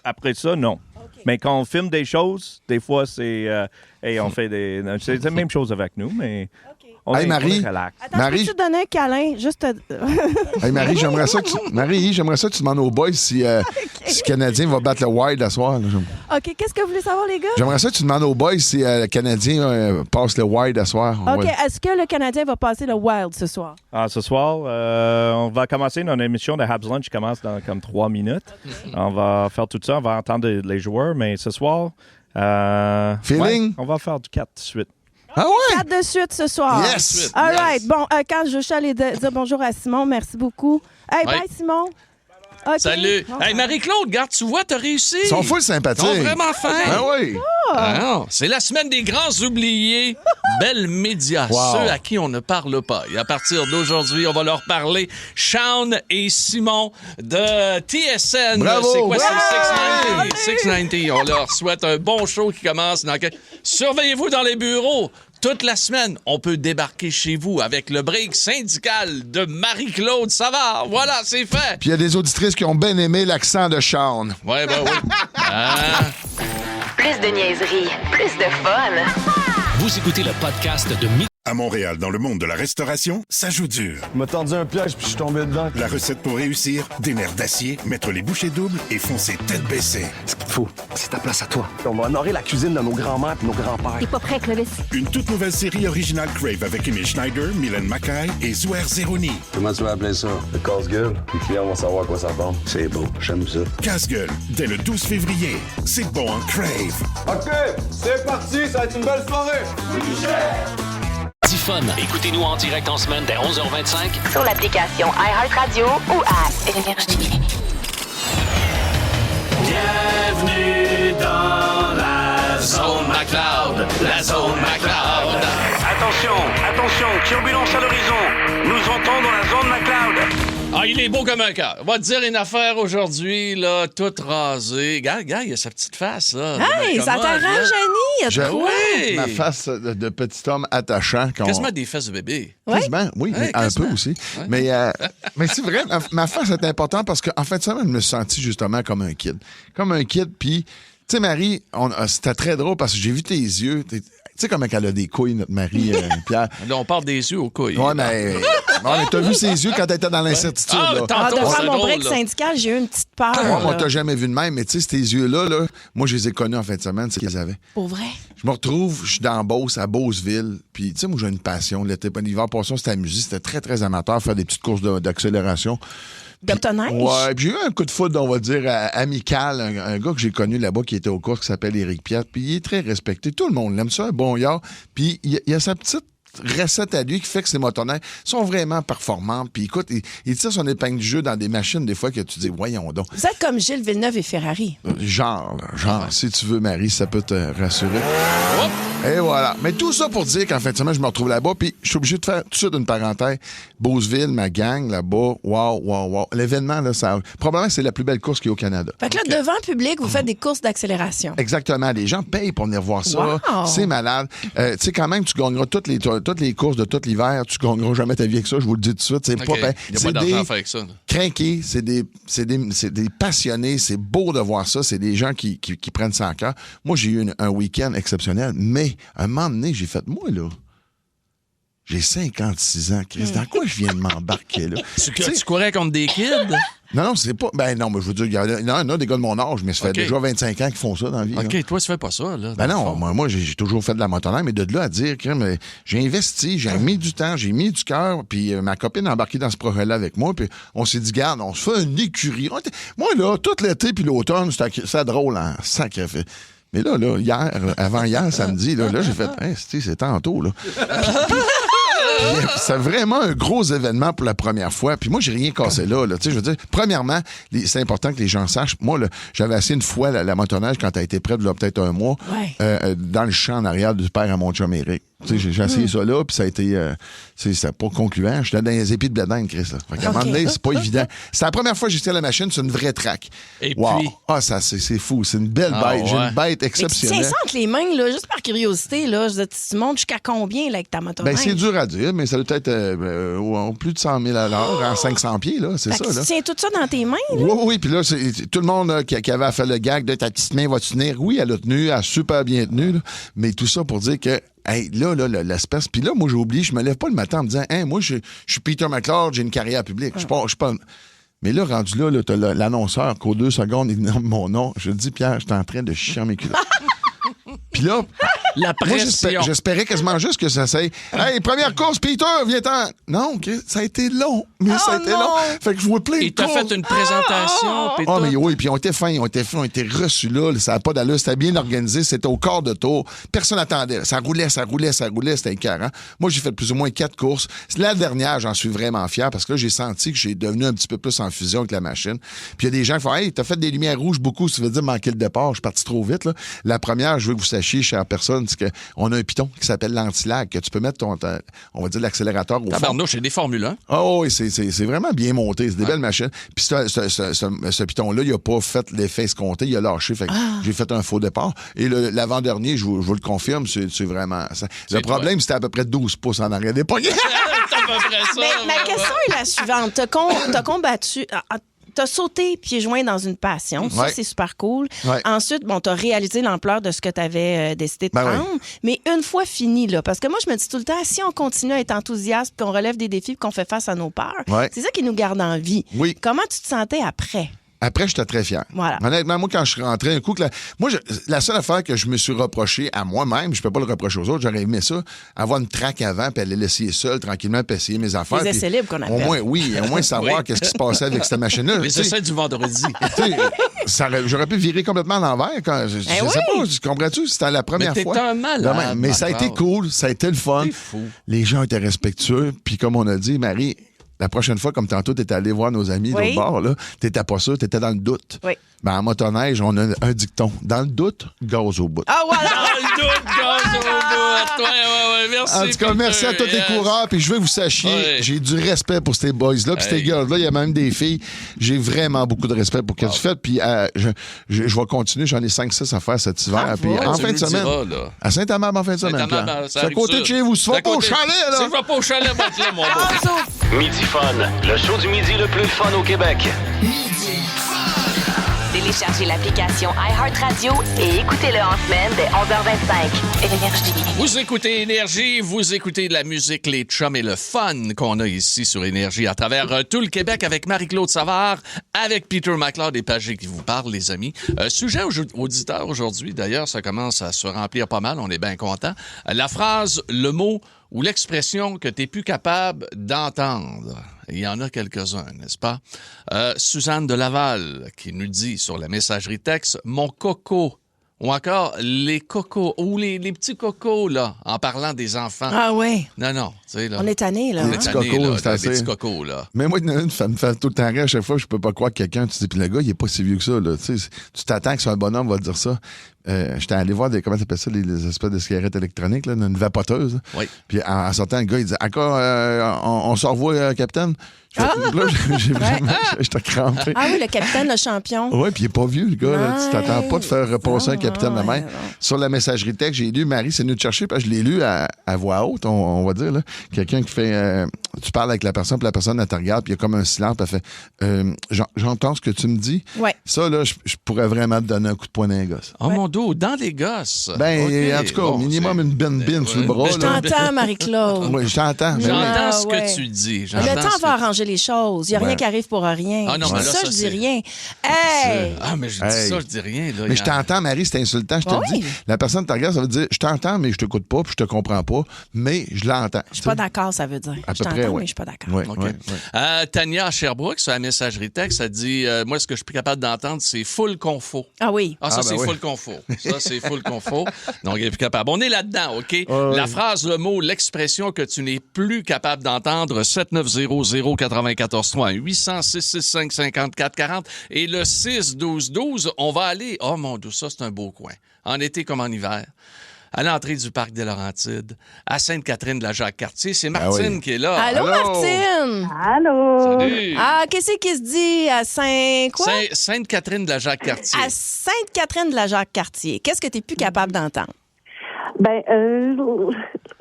Après ça, non. Mais quand on filme des choses, des fois, c'est... on fait des... C'est la même chose avec nous, mais... On Hey, est Marie. relax. Attends, Marie. peux-tu te donner un câlin? Juste te... Hey, Marie, j'aimerais ça que tu demandes aux boys si le Canadien va battre le Wild ce soir. Là. OK, qu'est-ce que vous voulez savoir, les gars? J'aimerais ça que tu demandes aux boys si le Canadien passe le Wild ce soir. OK, Ouais. est-ce que le Canadien va passer le Wild ce soir? Ce soir, on va commencer notre émission de Habs Lunch qui commence dans comme 3 minutes. On va faire tout ça, on va entendre les joueurs, mais ce soir... Feeling? ouais, on va faire du 4 de suite. Ah ouais? 4 de suite ce soir. Yes! All right. Bon, quand je suis allée dire bonjour à Simon, merci beaucoup. Hey, Ouais. bye, Simon. OK. Salut. Bon, Hey, Marie-Claude, regarde, tu vois, t'as réussi. Ils sont full Ils sympathiques. sont vraiment fins. Ah oui. Ah non, c'est la semaine des grands oubliés. Bell Média, Wow. ceux à qui on ne parle pas. Et à partir d'aujourd'hui, on va leur parler. Sean et Simon de TSN. Bravo. C'est quoi, Ouais. c'est 690. On leur souhaite un bon show qui commence dans Surveillez-vous dans les bureaux. Toute la semaine, on peut débarquer chez vous avec le break syndical de Marie-Claude Savard. Voilà, c'est fait. Puis il y a des auditrices qui ont bien aimé l'accent de Sean. Ouais, ben oui. Ah. Plus de niaiserie, plus de fun. Vous écoutez le podcast de À Montréal, dans le monde de la restauration, ça joue dur. Il m'a tendu un piège puis je suis tombé dedans. La recette pour réussir, des nerfs d'acier, mettre les bouchées doubles et foncer tête baissée. Ce qu'il te faut, c'est ta place à toi. On va honorer la cuisine de nos grands-mères et nos grands-pères. T'es pas prêt, Clovis? Une toute nouvelle série originale Crave avec Emile Schneider, Mylène Mackay et Zouer Zeroni. Comment tu vas appeler ça? Le casse-gueule. Les clients vont savoir à quoi ça ressemble. C'est beau, j'aime ça. Casse-gueule, dès le 12 février. C'est bon en Crave. OK, c'est parti, ça va être une belle soirée. Fun. Écoutez-nous en direct en semaine dès 11h25 sur l'application iHeartRadio ou à Énergie. Bienvenue dans la zone McLeod. La zone McLeod. Attention, turbulence à l'horizon. Nous entrons dans la zone McLeod. Ah, il est beau comme un cœur. On va te dire une affaire aujourd'hui, là, toute rasée. Gars, il y a sa petite face, là. Hey, ça t'arrange, Annie? Oui, ma face de petit homme attachant. Quasiment des fesses de bébé. Quasiment, oui, ouais, un quasiment. peu aussi. Ouais. Mais c'est vrai, ma face est importante parce qu'en fait, ça, je me suis senti justement comme un kid. Comme un kid, puis, tu sais, Marie, c'était très drôle parce que j'ai vu tes yeux. Tu sais comment elle a des couilles, notre Marie, Pierre. Là, on parle des yeux aux couilles. Ouais, mais t'as vu ses yeux quand elle était dans l'incertitude. Ah, là. De faire mon break syndical, j'ai eu une petite peur. Moi, t'as jamais vu de même, mais tu sais, ces yeux-là, là, moi, je les ai connus en fin de semaine, c'est qu'ils avaient. Pour vrai? Je me retrouve, je suis dans Beauce, à Beauceville, puis tu sais, moi, j'ai une passion. L'hiver passé, c'était amusé, c'était très, très amateur, faire des petites courses d'accélération. D'octoneige? Ouais, puis j'ai eu un coup de foudre, on va dire, amical. Un gars que j'ai connu là-bas qui était aux courses qui s'appelle Éric Piat. Puis il est très respecté. Tout le monde l'aime ça, un bon gars. Puis il y a sa petite recette à lui qui fait que ses motoneiges sont vraiment performants. Puis écoute, il tire son épingle du jeu dans des machines des fois que tu dis, voyons donc. Vous êtes comme Gilles Villeneuve et Ferrari. Genre, si tu veux, Marie, ça peut te rassurer. Et voilà. Mais tout ça pour dire qu'en fin de semaine, je me retrouve là-bas, puis je suis obligé de faire tout de suite une parenthèse. Beauceville, ma gang, là-bas, wow. L'événement, là, probablement, c'est la plus belle course qu'il y a au Canada. Fait que là, devant le public, vous faites des courses d'accélération. Exactement. Les gens payent pour venir voir ça. Wow. C'est malade. Tu sais, quand même, tu gagneras toutes les courses de tout l'hiver. Tu gagneras jamais ta vie avec ça, je vous le dis tout de suite. C'est pas ben, il n'y a pas d'argent à faire avec ça. Crinqués, c'est des passionnés. C'est beau de voir ça. C'est des gens qui prennent ça en cœur. Moi, j'ai eu un week-end exceptionnel, mais à un moment donné, j'ai fait, moi, là, j'ai 56 ans, Chris. Dans quoi je viens de m'embarquer, là? Tu courais contre des kids? Non, c'est pas. Ben non, mais je veux dire, il y en a des gars de mon âge, mais ça fait déjà 25 ans qu'ils font ça dans la vie. OK, là. toi, tu fais pas ça, là. Ben non, moi j'ai toujours fait de la motoneige, mais de là à dire que j'ai investi, j'ai mis du temps, j'ai mis du cœur, puis ma copine a embarqué dans ce projet-là avec moi, puis on s'est dit, garde, on se fait une écurie. Moi, là, tout l'été puis l'automne, c'était drôle, hein, sacré fait. Mais là, avant-hier, samedi, là j'ai fait, hey, c'est tantôt, là. C'est vraiment un gros événement pour la première fois. Puis moi, j'ai rien cassé là. Tu sais, je veux dire, premièrement, c'est important que les gens sachent. Moi, j'avais essayé une fois la motoneige quand elle était prête, là, peut-être un mois, dans le champ en arrière du père à mon chum Éric. Tu sais, j'ai essayé ça là, puis ça a été... c'était pas concluant. J'étais dans les épis de bledin, Chris. Là. Fait qu'à un moment donné, c'est pas évident. C'est la première fois que j'ai essayé la machine, c'est une vraie track. Et puis... Ah, ça, c'est fou. C'est une belle bête. J'ai une bête exceptionnelle. Mais tu tiens ça entre les mains, là, juste par curiosité, là. Je veux dire, tu montes jusqu'à combien là, avec ta motoneige? Ben, c'est dur à dire, mais ça doit être plus de 100 000 à l'heure, en 500 pieds, là. C'est ça, là. Tu tiens tout ça dans tes mains, là? Oui. Puis là, tout le monde qui avait à faire le gag de ta petite main va tenir. Oui, elle a tenu, elle a super bien tenu, là. Mais tout ça pour dire que hey, là, l'espèce. Puis là, moi, j'oublie, je me lève pas le matin en me disant, hey, moi, je suis Peter McLeod, j'ai une carrière publique. Je suis pas. Mais là, rendu là, t'as l'annonceur qu'aux 2 secondes, il nomme mon nom. Je te dis, Pierre, j'étais en train de chier mes culottes. Puis là, la pression. Moi, j'espérais quasiment juste que ça s'aille. Hey, première course, Peter, viens-t'en. Non, ça a été long. Mais ça a été long. Fait que je vois plein de courses. Il t'a fait une présentation, Peter. Ah, mais oui, puis on était fins, on était reçus là. Ça n'a pas d'allure. C'était bien organisé. C'était au quart de tour. Personne n'attendait. Ça roulait. C'était écœurant. Moi, j'ai fait plus ou moins 4 courses. La dernière, j'en suis vraiment fier parce que là, j'ai senti que j'ai devenu un petit peu plus en fusion avec la machine. Puis il y a des gens qui font, hey, t'as fait des lumières rouges beaucoup. Ça veut dire manquer le départ. Je suis parti trop vite, là. La première, je veux que vous sachiez, chère personne, c'est qu'on a un piton qui s'appelle l'anti-lag, que tu peux mettre on va dire l'accélérateur au fond. Tabarnouche, c'est des Formule 1. Oh, oui, c'est vraiment bien monté. C'est des belles machines. Puis ce piton-là, il n'a pas fait l'effet escompté, il a lâché. Fait que j'ai fait un faux départ. Et l'avant-dernier, je vous le confirme, c'est vraiment ça. Le problème, c'était à peu près 12 pouces en arrière des poignets. Mais ma question est la suivante. T'as combattu... t'as sauté pieds joints dans une passion. Ça, c'est super cool. Ouais. Ensuite, bon, t'as réalisé l'ampleur de ce que t'avais décidé de prendre. Oui. Mais une fois fini, là, parce que moi, je me dis tout le temps, si on continue à être enthousiaste, qu'on relève des défis, qu'on fait face à nos peurs, c'est ça qui nous garde en vie. Oui. Comment tu te sentais après? Après, j'étais très fier. Voilà. Honnêtement, moi, quand je suis rentré, un coup que la seule affaire que je me suis reproché à moi-même, je peux pas le reprocher aux autres, j'aurais aimé ça, avoir une traque avant, puis aller l'essayer seul, tranquillement, puis essayer mes affaires. Les essais libres qu'on appelle. Au moins savoir qu'est-ce qui se passait avec cette machine-là. Les essais du vendredi. J'aurais pu virer complètement à l'envers. Je sais pas, comprends-tu? C'était la première fois. Mais t'es un malade. Mais ça a été cool, ça a été le fun. C'est fou. Les gens étaient respectueux, puis comme on a dit, Marie... La prochaine fois, comme tantôt, t'étais allé voir nos amis l'autre bord, là, t'étais pas sûr, t'étais dans le doute. Oui. Ben, en motoneige, on a un dicton. Dans le doute, gaz au bout. Ah, voilà! Dans le doute, gaz au bout. Ouais, merci. En tout cas, merci à tous les coureurs. Puis je veux que vous sachiez, j'ai du respect pour ces boys-là. Puis ces girls-là, il y a même des filles. J'ai vraiment beaucoup de respect pour ce que tu fais. Puis je vais continuer. J'en ai 5-6 à faire cet hiver. Puis en fin de semaine. À Saint-Amand, en fin de semaine. C'est à côté de chez vous. Si tu vas pas au chalet, là. Si je vais pas au chalet, moi, là, mon beau. Midi Fun, le show du midi le plus fun au Québec. Téléchargez l'application iHeartRadio et écoutez-le en semaine dès 11h25. Énergie. Vous écoutez Énergie, vous écoutez de la musique, les chums et le fun qu'on a ici sur Énergie à travers tout le Québec avec Marie-Claude Savard, avec Peter McLeod et Pagé qui vous parle, les amis. Sujet auditeur aujourd'hui, d'ailleurs, ça commence à se remplir pas mal, on est bien content. La phrase, le mot ou l'expression que tu n'es plus capable d'entendre. Il y en a quelques-uns, n'est-ce pas? Suzanne de Laval qui nous dit sur la messagerie texte « Mon coco ». Ou encore les cocos, ou les petits cocos, là, en parlant des enfants. Ah ouais. Non, tu sais, là. On est tannés, là. Les petits cocos, c'est assez. Les petits cocos, là. Mais moi, ça me fait tout le temps rire à chaque fois. Je peux pas croire que quelqu'un, tu dis, puis le gars, il est pas si vieux que ça, là. Tu sais, tu t'attends que c'est un bonhomme va te dire ça. J'étais allé voir comment t'appelles ça, les espèces de cigarettes électroniques, là, une vapoteuse. Oui. Puis en sortant, le gars, il dit, encore, on se revoit, capitaine. Là, j'étais crampé. Ah oui, le capitaine, le champion. Oui, puis il est pas vieux, le gars. Là. Tu t'attends pas de faire repasser un capitaine de main. Non. Sur la messagerie texte, j'ai lu, Marie, c'est venu te chercher, parce que je l'ai lu à voix haute, on va dire. Là. Quelqu'un qui fait... tu parles avec la personne, puis la personne, elle te regarde, puis il y a comme un silence, puis elle fait j'entends ce que tu me dis. Ouais. Ça, là, je pourrais vraiment te donner un coup de poing dans les gosses. Oh mon dos, dans les gosses. Ben, okay. en tout cas, au minimum une bin sur le bras. Je t'entends, Marie-Claude. Oui, je t'entends. J'entends ce que tu dis. Le temps va arranger les choses. Il n'y a rien qui arrive pour rien. Ah non, mais là, ça, je dis rien. Hey! Ah, mais je dis ça, je dis rien. Là, mais je t'entends, Marie, c'est insultant. Je te dis, la personne te regarde, ça veut dire, je t'entends, mais je t'écoute pas, puis je te comprends pas, mais je l'entends. Je suis pas d'accord, ça veut dire. À je peu près, t'entends, mais je suis pas d'accord. Ouais, okay. Tania à Sherbrooke, sur la messagerie texte, elle dit moi, ce que je suis plus capable d'entendre, c'est full confo. Ah oui. Ah, ça, c'est full confo. Ça, c'est full confo. Donc, il est plus capable. On est là-dedans, OK? La phrase, le mot, l'expression que tu n'es plus capable d'entendre, 7900-943, 800-665-5440 et le 6-12-12, on va aller... Oh, mon Dieu, ça, c'est un beau coin. En été comme en hiver. À l'entrée du parc des Laurentides, à Sainte-Catherine de la Jacques-Cartier. C'est Martine qui est là. Allô, Martine! Allô! Salut! Ah, qu'est-ce qui se dit à Sainte-Catherine de la Jacques-Cartier. À Sainte-Catherine de la Jacques-Cartier. Qu'est-ce que tu n'es plus capable d'entendre? Ben,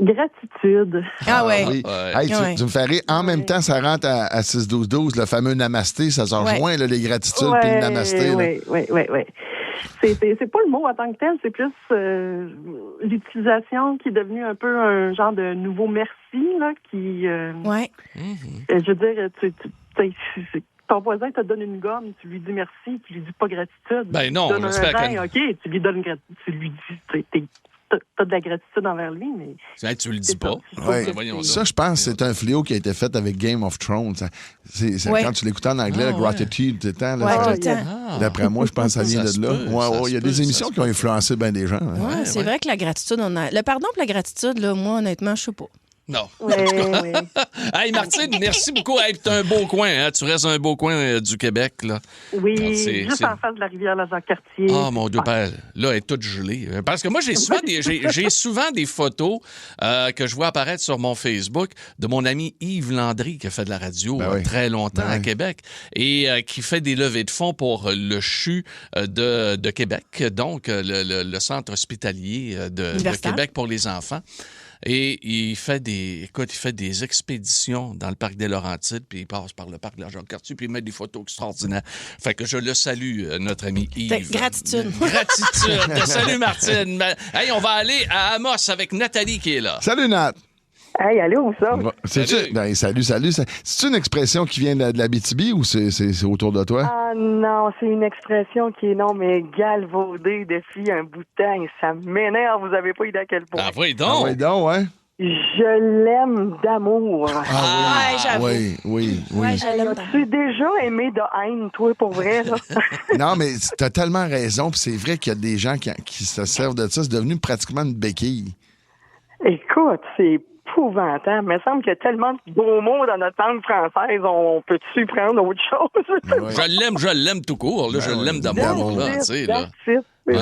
gratitude. Ah ouais. Oui. Hey, tu me fais rire. En même temps, ça rentre à 6-12-12, le fameux namasté, ça se rejoint, là, les gratitudes puis le namasté. Oui. C'est pas le mot en tant que tel, c'est plus l'utilisation qui est devenue un peu un genre de nouveau merci, là, qui... je veux dire, ton voisin te donne une gomme, tu lui dis merci, tu lui dis pas gratitude. Ben non, tu lui donnes un rein, OK, tu lui donnes gratitude, tu lui dis... T'as de la gratitude envers lui, mais... Tu le dis pas. Ça, je pense que c'est un fléau qui a été fait avec Game of Thrones. Quand tu l'écoutes en anglais, Gratitude, tout le temps. D'après moi, je pense que ça vient de là. Il y a des émissions qui ont influencé bien des gens. C'est vrai que la gratitude, le pardon pour la gratitude, là, moi, honnêtement, je sais pas. Non. Hey, Martine, merci beaucoup. Hey, t'es un beau coin. Hein? Tu restes un beau coin du Québec. Là. Oui, juste en face de la rivière la Jacques-Cartier. Ah, mon Dieu, père. Là, elle est toute gelée. Parce que moi, j'ai souvent des photos que je vois apparaître sur mon Facebook de mon ami Yves Landry, qui a fait de la radio très longtemps à Québec et qui fait des levées de fonds pour le CHU de Québec, donc le centre hospitalier de Québec pour les enfants. Et il fait des expéditions dans le parc des Laurentides, puis il passe par le parc de la Jacques-Cartier, puis il met des photos extraordinaires. Fait que je le salue, notre ami Yves. Gratitude. Gratitude. Salut, Martine. Hey, on va aller à Amos avec Nathalie qui est là. Salut, Nat. Hey, allô, ça? Salut. C'est une expression qui vient de l'Abitibi ou c'est autour de toi? Ah non, c'est une expression qui est galvaudée depuis un bout de temps. Ça m'énerve, vous avez pas idée à quel point. Ah, oui donc. Ouais. Je l'aime d'amour. Ah, j'avoue. Oui. Ouais, je l'aime. Tu déjà aimé de haine, toi, pour vrai, là? Non, mais t'as tellement raison, puis c'est vrai qu'il y a des gens qui se servent de ça. C'est devenu pratiquement une béquille. Écoute, c'est épouvantable. Il me semble qu'il y a tellement de beaux mots dans notre langue française. On peut-tu prendre autre chose? Je l'aime tout court. Là, je l'aime d'amour. Là, tu sais, là. Oui,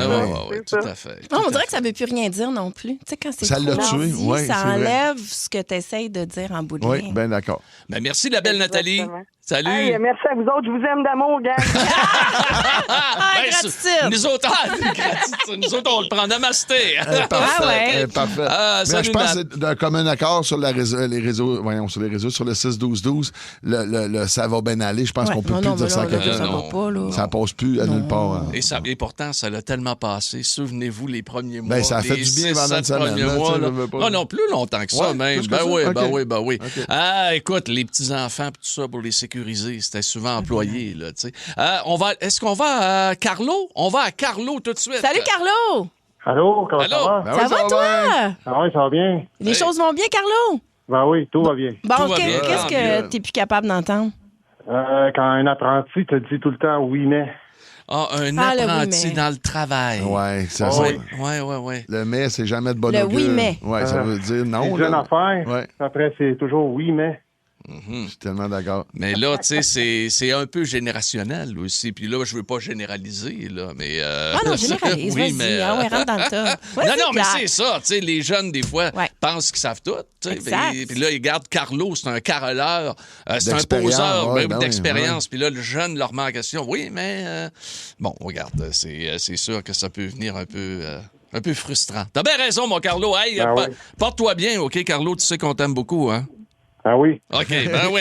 tout à fait. Non, on dirait que ça ne veut plus rien dire non plus. Tu sais, quand c'est ça l'a tué, oui. Ça enlève ce que tu essayes de dire en bout de ligne. Oui, bien d'accord. Ben, merci, la belle Nathalie. Salut. Hey, merci à vous autres. Je vous aime d'amour, gang. Gratitude. Nous autres, nous autres, on le prend. Namasté. Parfait. Salut, je pense que c'est d'un commun accord sur les réseaux, sur le 6-12-12, le ça va bien aller. Je pense qu'on peut plus dire ça à quelqu'un. Ça va pas, là. Ça passe plus à nulle part. Et pourtant, ça l'a tellement passé. Souvenez-vous, les premiers mois. Ben, ça a fait du bien pendant une semaine. Non, plus longtemps que ça, même. Ben oui. Ah, écoute, les petits-enfants, tout ça, pour les sécuriser, c'était souvent employé, là, tu sais. Est-ce qu'on va à Carlo? On va à Carlo tout de suite. Salut, Carlo! Allô, comment ça va? Ça va, toi? Ah oui, ça va bien. Les choses vont bien, Carlo? Ben oui, tout va bien. Bon, qu'est-ce que t'es plus capable d'entendre? Quand un apprenti te dit tout le temps « oui, mais ». Un apprenti dans le travail. Oui, ça Oui. Le mais, c'est jamais de bonne le augure. oui, mais. Oui, ça veut dire non. C'est une affaire. Après, c'est toujours « oui, mais ». Je suis tellement d'accord. Mais là, tu sais, c'est un peu générationnel aussi. Puis là, je veux pas généraliser, là, mais... non, généralise, oui, vas-y. Mais, rentre dans le tas. Non, mais c'est ça. Tu sais, les jeunes, des fois, pensent qu'ils savent tout. Puis là, ils regardent Carlo, c'est un caroleur, c'est un poseur d'expérience. Puis là, le jeune leur met en question. Oui, mais... bon, regarde, c'est sûr que ça peut venir un peu frustrant. T'as bien raison, mon Carlo. Hey, porte-toi bien, OK, Carlo? Tu sais qu'on t'aime beaucoup, hein? Ah oui. OK, ben oui.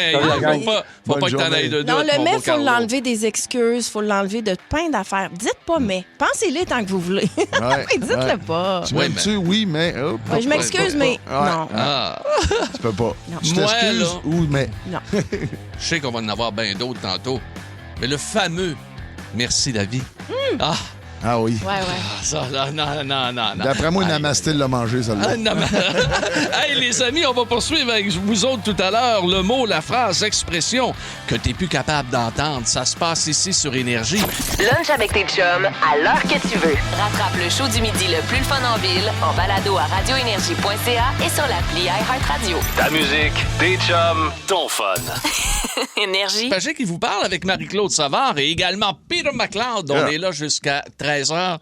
Faut pas que t'en ailles de doute. Non, le mais, il faut Carlo. l'enlever des excuses, il faut l'enlever de plein d'affaires. Dites pas mais. Pensez-les tant que vous voulez. Dites-le pas. Tu m'aimes-tu? Oui, mais... je m'excuse, mais non. Tu peux pas. Non. Je t'excuse ou mais... Non. Je sais qu'on va en avoir bien d'autres tantôt. Mais le fameux « Merci la vie ». Ah oui. Ouais. Ça, non. D'après moi, Namasté l'a mangé, celle-là. Hey, les amis, on va poursuivre avec vous autres tout à l'heure. Le mot, la phrase, l'expression que t'es plus capable d'entendre. Ça se passe ici sur Énergie. Lunch avec tes chums à l'heure que tu veux. Rattrape le show du midi le plus le fun en ville en balado à radioénergie.ca et sur l'appli iHeartRadio. Ta musique, tes chums, ton fun. Énergie. Pagé qui vous parle avec Marie-Claude Savard et également Peter McLeod. On est là jusqu'à 13h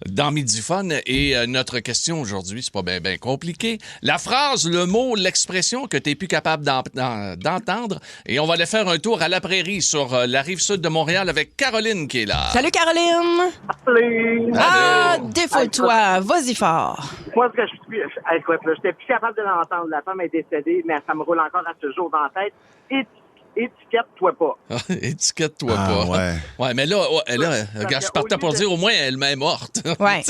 dans Midi Fun. Et notre question aujourd'hui, c'est pas bien compliqué. La phrase, le mot, l'expression que tu n'es plus capable d'entendre. Et on va aller faire un tour à la prairie sur la rive sud de Montréal avec Caroline qui est là. Salut, Caroline! Salut! Ah, défoule-toi. Vas-y fort. Moi, ce que j'étais plus capable de l'entendre. La femme est décédée, mais ça me roule encore à ce jour dans la tête. Étiquette-toi pas. Étiquette-toi pas. Ouais, mais là, je partais pour dire au moins elle m'est morte. Ouais.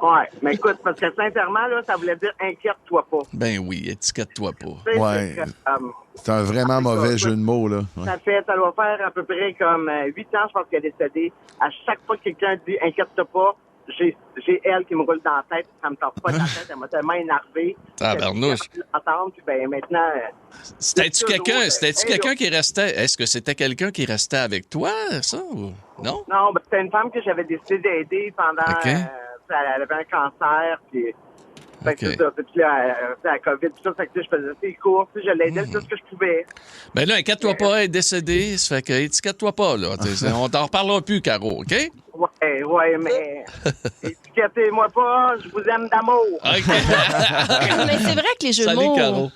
Ouais, mais écoute, parce que sincèrement, là, ça voulait dire inquiète-toi pas. Ben oui, étiquette-toi pas. Ouais. C'est un vraiment mauvais jeu de mots, là. Ouais. Ça doit faire à peu près comme 8 ans, je pense qu'elle est décédée. À chaque fois que quelqu'un dit inquiète-toi pas, j'ai elle qui me roule dans la tête, ça me tape pas dans la tête, elle m'a tellement énervé. Tabarnouche. Puis ben maintenant. C'était-tu quelqu'un qui restait? Est-ce que c'était quelqu'un qui restait avec toi, ça? Ou... Non? Non, ben, c'était une femme que j'avais décidé d'aider pendant. Elle avait un cancer, puis. Fait que c'est ça. Puis la COVID, tout ça, fait que je faisais ses cours, puis je l'aidais tout ce que je pouvais. Ben là, inquiète-toi pas, elle est décédée, ça fait que étiquette-toi pas, là. On t'en reparlera plus, Caro, OK? Ouais, Ouais, mais étiquetez-moi pas, je vous aime d'amour. Mais c'est vrai que les jeux de mots,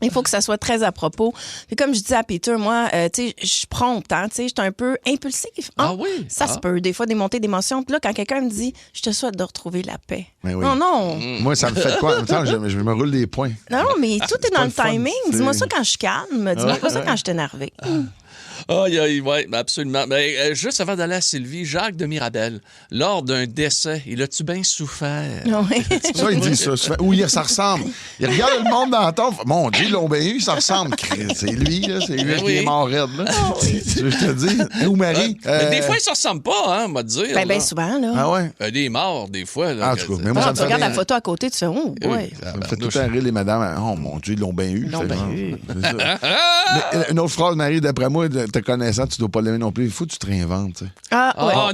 il faut que ça soit très à propos. Puis comme je disais à Peter, moi, tu sais, je suis prompte, hein, tu sais, je suis un peu impulsif. Ah oui? Ça se peut, des fois, des montées d'émotions. Puis là, quand quelqu'un me dit, je te souhaite de retrouver la paix. Oui. Non. Moi, ça me fait quoi? En même temps, je me roule des poings. Non, mais tout est dans le fun. timing. Dis-moi ça quand je suis calme. Dis-moi pas ça quand je suis énervée. Oui, absolument. Mais juste avant d'aller à Sylvie, Jacques de Mirabel, lors d'un décès, il a-tu bien souffert? Oui. Ça, il dit ça. Oui, ça ressemble. Il regarde le monde dans la tombe. Mon Dieu, ils l'ont bien eu, ça ressemble. C'est lui, là. C'est lui qui est mort raide, là. Tu veux que je te dis? Ou Marie. Mais des fois, ils se ressemblent pas, hein, on va te dire. Ben souvent, là. Ah ouais? Des morts, des fois. Là, en tout cas, mais moi, ça me tu fait regardes rire. la photo à côté, tu fais, oh, boy. Ça me fait tout un rire, les madames. Oh, mon Dieu, ils l'ont bien eu. Ils l'ont bien eu. C'est ça. Mais, une autre phrase, Marie, d'après moi, te connaissant, tu dois pas l'aimer non plus. Il faut que tu te réinventes, tu sais.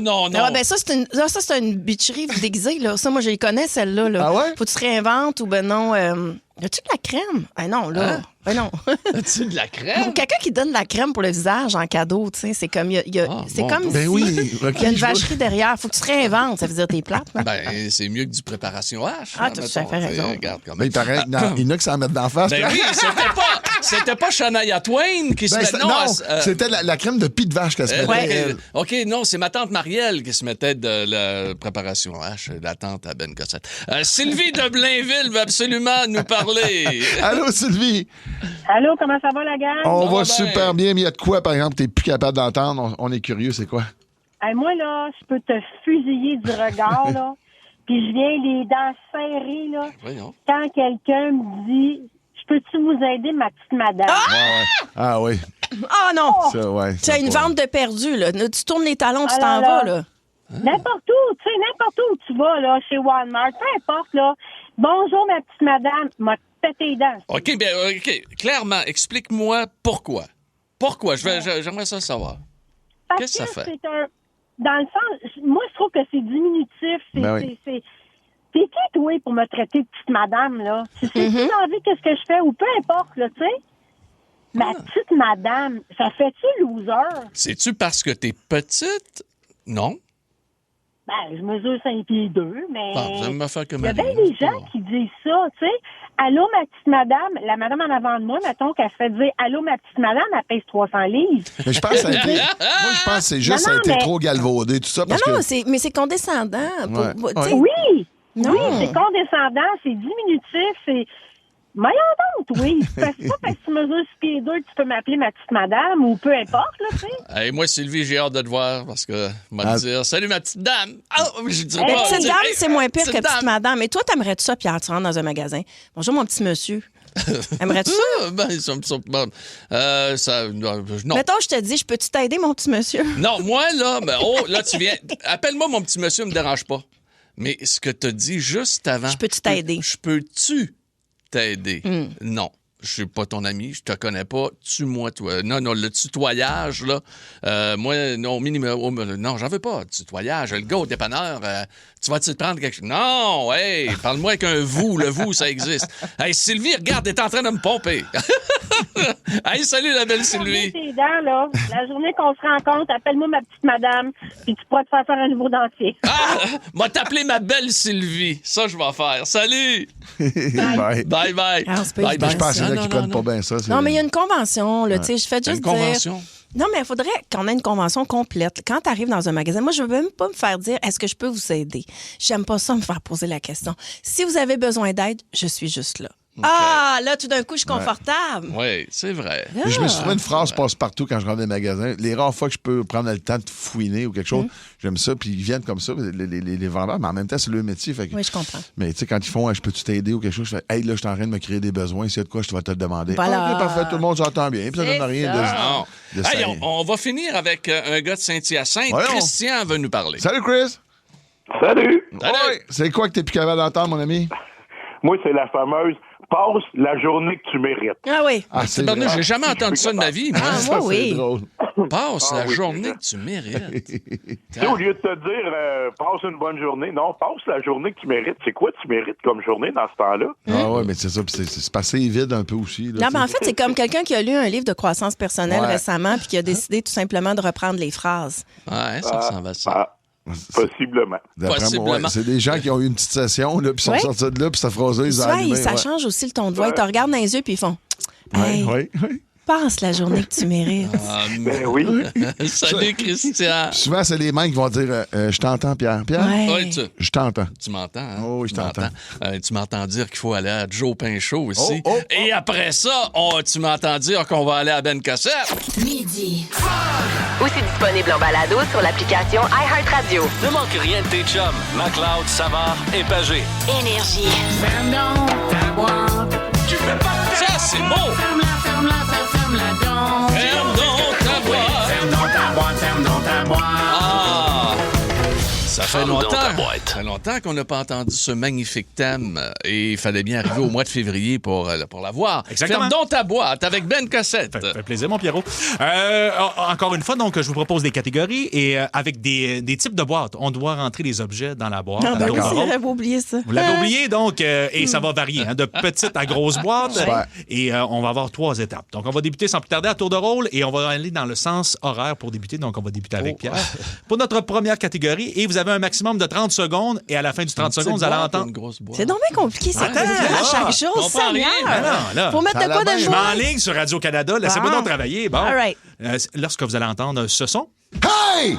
Non. Ah, ben ça, c'est une bitcherie déguisée, là. Ça, moi, je les connais, celle-là. Là. Ah ouais? Faut que tu te réinventes ou ben non. As-tu de la crème? Ben non, là. Hein? Ben non. As-tu de la crème? Quelqu'un qui donne de la crème pour le visage en cadeau, tu sais, c'est comme, c'est comme ben si oui. il y a une vacherie derrière. Faut que tu te réinventes. Ça veut dire t'es plate. Hein? Ben, c'est mieux que du préparation H. Ah, tu as tout à fait raison. Regarde comment... Mais il paraît, il y en a qui s'en mettent d'en face. Ben oui, c'était pas Shania Twain qui se mettait... Non, c'était la crème de pie de vache qu'elle se mettait. OK, non, c'est ma tante Marielle qui se mettait de la préparation H, la tante à Ben Cossette. Sylvie de Blainville veut absolument nous parler. Allô, Sylvie? Allô, comment ça va, la gang? On va super bien, mais il y a de quoi, par exemple, t'es plus capable d'entendre? On est curieux, c'est quoi? Hey, moi, là, je peux te fusiller du regard, là, puis je viens les dents serrées, là. Voyons. Quand quelqu'un me dit, je peux-tu vous aider, ma petite madame? Ah oui. Ah non! Ça, ouais, tu as une vente de perdu, là. Tu tournes les talons, tu t'en vas, là. N'importe où, tu sais, n'importe où tu vas, là, chez Walmart, peu importe, là. Bonjour, ma petite madame, m'a pété les dents. OK, clairement, explique-moi pourquoi. Pourquoi? J'aimerais ça savoir. Qu'est-ce que ça fait? C'est dans le sens, moi, je trouve que c'est diminutif. T'es qui, toi, pour me traiter de petite madame, là? Tu sais, tu as envie qu'est-ce que je fais, ou peu importe, là, tu sais? Ma petite madame, ça fait-tu loser? C'est-tu parce que t'es petite? Non. Ben, je mesure 5 pieds 2, mais Vous allez me faire comme il y a bien des gens qui disent ça, tu sais. Allô, ma petite madame, la madame en avant de moi, mettons qu'elle se fait dire allô, ma petite madame, elle pèse 300 livres. Mais je pense que ça a été, moi, je pense que c'est juste ça a été trop galvaudé, tout ça. Parce non, que... mais c'est condescendant. Oui, c'est condescendant, c'est diminutif, c'est... Voyons donc, oui. C'est pas parce que tu mesures 6 pieds 2 que tu peux m'appeler ma petite madame ou peu importe, là, tu sais. Hey, moi, Sylvie, j'ai hâte de te voir parce que m'a dire salut, ma petite dame. Je dirais Mais pas. petite dame, c'est moins pire que petite petite madame. Mais toi, t'aimerais-tu ça, Pierre? Tu rentres dans un magasin. Bonjour, mon petit monsieur. Aimerais-tu ça? Non. Mettons, je te dis, je peux-tu t'aider, mon petit monsieur? Non, moi, là, là, tu viens. Appelle-moi mon petit monsieur, me dérange pas. Mais ce que t'as dit juste avant. Je peux-tu t'aider? Je peux-tu t'aider? Non. Je suis pas ton ami, je te connais pas. Tue-moi, toi. Non, le tutoyage, là. Moi, non, minimum. Non, j'en veux pas. Tutoyage. Le gars au dépanneur, tu vas-tu te prendre quelque chose? Non, hey, parle-moi avec un vous. Le vous, ça existe. Hey, Sylvie, regarde, t'es en train de me pomper. Hey, salut, la belle Sylvie. Tes dents, là. La journée qu'on se rencontre, appelle-moi ma petite madame, puis tu pourras te faire un nouveau dentier. M'a t'appeler ma belle Sylvie. Ça, je vais faire. Salut. Bye. Bye, bye. Bye, bye. Je pense qu'il y en a qui prennent pas bien ça. Non, mais il y a une convention, là. Tu sais, je fais juste une convention? dire... Non, mais il faudrait qu'on ait une convention complète. Quand tu arrives dans un magasin, moi, je ne veux même pas me faire dire est-ce que je peux vous aider? J'aime pas ça me faire poser la question. Si vous avez besoin d'aide, je suis juste là. Okay. Ah, là, tout d'un coup, je suis confortable. Oui, c'est vrai. Ah. Je me souviens d'une phrase passe-partout quand je rentre dans les magasins. Les rares fois que je peux prendre le temps de fouiner ou quelque chose, j'aime ça. Puis ils viennent comme ça, les vendeurs, mais en même temps, c'est le métier. Fait que... Oui, je comprends. Mais tu sais, quand ils font je peux-tu t'aider ou quelque chose, je fais hey, là, je suis en train de me créer des besoins. S'il y a de quoi, je vais te le demander. Voilà. OK, parfait, tout le monde s'entend bien. Puis ça donne rien de hey, on va finir avec un gars de Saint-Hyacinthe. Voyons. Christian va nous parler. Salut, Chris. Salut. Ouais. C'est quoi que t'es plus capable d'entendre, mon ami? Moi, c'est la fameuse passe la journée que tu mérites. Ah oui. C'est j'ai jamais entendu ça de ma vie. Moi. Moi, oui. C'est drôle. Passe la journée que tu mérites. Tu sais, au lieu de te dire passe une bonne journée, non, passe la journée que tu mérites. C'est quoi tu mérites comme journée dans ce temps-là? Ah ouais, mais c'est ça. C'est passé vide un peu aussi. Là, non, mais en fait, c'est comme quelqu'un qui a lu un livre de croissance personnelle récemment puis qui a décidé tout simplement de reprendre les phrases. Ouais, ça ressemble à ça. Possiblement. D'après moi, ouais, c'est des gens qui ont eu une petite session, là, puis sont sortis de là, puis cette phrase-là, ils ont allumé. Ça change aussi le ton de voix. Ils te regardent dans les yeux, puis ils font hey, oui. Passe la journée que tu mérites. Ben oui. Salut, Christian. Souvent, c'est les mains qui vont dire je t'entends, Pierre. Pierre? Ouais, je t'entends. Tu m'entends, hein? Oh, oui, je t'entends. Tu m'entends dire qu'il faut aller à Joe Pinchot aussi. Et après ça, tu m'entends dire qu'on va aller à Ben Cossette. Midi. Aussi disponible en balado sur l'application iHeartRadio. Ne manque rien de tes chums, McLeod, Savard et Pagé. Énergie. Ferme donc ta boîte. Tu peux pas faire. Ça, c'est beau. Ferme-la donc. Ferme donc ta boîte. Ferme donc ta boîte. Ferme donc ta boîte. Ah! Ça fait Ferme donc ta longtemps. boîte. Ça fait longtemps qu'on n'a pas entendu ce magnifique thème et il fallait bien arriver au mois de février pour la voir. Exactement. Ferme donc ta boîte avec Ben Cossette. Ça fait plaisir, mon Pierrot. Encore une fois, donc, je vous propose des catégories et avec des types de boîtes. On doit rentrer les objets dans la boîte. Non, ben oui, j'avais oublié ça. Vous l'avez oublié, donc, et ça va varier, de petite à grosse boîte. Et on va avoir 3 étapes. Donc, on va débuter sans plus tarder à tour de rôle et on va aller dans le sens horaire pour débuter. Donc, on va débuter avec Pierre. Pour notre première catégorie, et vous avez un maximum de 30 secondes et à la fin du 30 secondes, vous allez entendre... C'est donc bien compliqué, ça. Chaque jour, ça faut mettre de quoi de je m'enligne sur Radio-Canada. Laissez-moi donc travailler. Bon. All right. Lorsque vous allez entendre ce son,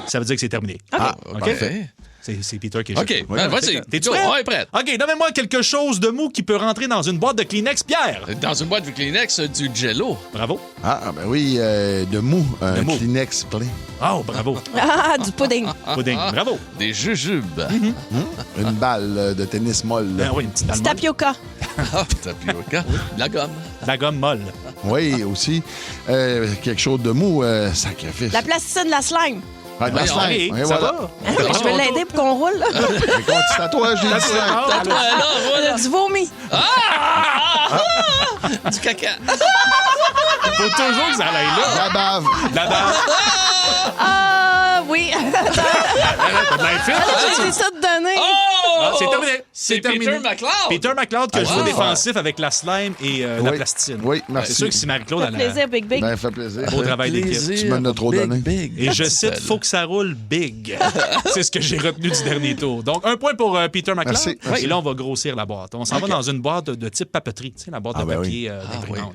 ça veut dire que c'est terminé. OK. Parfait. C'est Peter qui est OK, vas-y. T'es-tu prêt? On est prêt. OK, donnez-moi quelque chose de mou qui peut rentrer dans une boîte de Kleenex, Pierre. Dans une boîte de Kleenex, du Jello. Bravo. Ben oui, de mou. Un Kleenex plein. Oh, bravo. Du pudding. Pudding, bravo. Des jujubes. Une balle de tennis molle. Ben oui, une petite balle molle. Tapioca. Tapioca. La gomme. La gomme molle. Oui, aussi. Quelque chose de mou, sacrifice. La plasticine, la slime. De la slime. Ça va? Je peux l'aider pour qu'on roule. Petit tatouage, j'ai dit ça. Du vomi. Du caca. Faut toujours que ça aille là. La bave. La bave. Oui. J'ai ça de donner. C'est terminé. C'est Peter McLeod. Peter McLeod que joue défensif avec la slime et la plasticine. Oui, merci. C'est sûr que si Marie-Claude Ça fait plaisir, Big Big. Ben, fait plaisir. Beau travail d'équipe. Tu m'en as trop donné. Et je cite, faut que ça roule big. C'est ce que j'ai retenu du dernier tour. Donc, un point pour Peter McLeod. Merci. Et là, on va grossir la boîte. On s'en va dans une boîte de type papeterie, tu sais, la boîte de papier d'imprimante.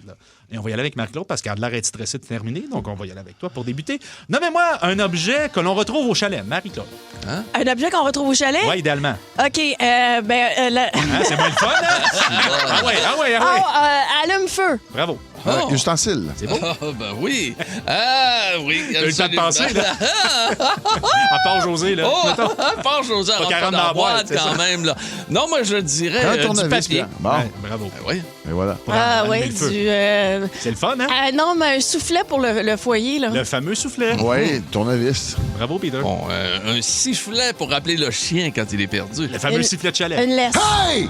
Et on va y aller avec Marc-Claude parce qu'elle a l'air d'être stressée de terminer. Donc, on va y aller avec toi pour débuter. Nommez-moi un objet que l'on retrouve au chalet. Marie-Claude. Un objet qu'on retrouve au chalet? Oui, idéalement. OK. C'est moins le fun, hein? Allume-feu. Bravo. Ustensile. C'est beau. Ben oui. Oui. T'as eu le temps de penser, là. À part José, là. À part José, elle rentre dans la boîte quand même, là. Non, moi, je dirais du papier. Bon. Bravo. Oui. Et voilà. C'est le fun, hein? Non, mais un soufflet pour le foyer, là. Le fameux soufflet. Oui, tournevis. Bravo, Peter. Bon, un sifflet pour rappeler le chien quand il est perdu. Le fameux sifflet de chalet. Une laisse. Hey!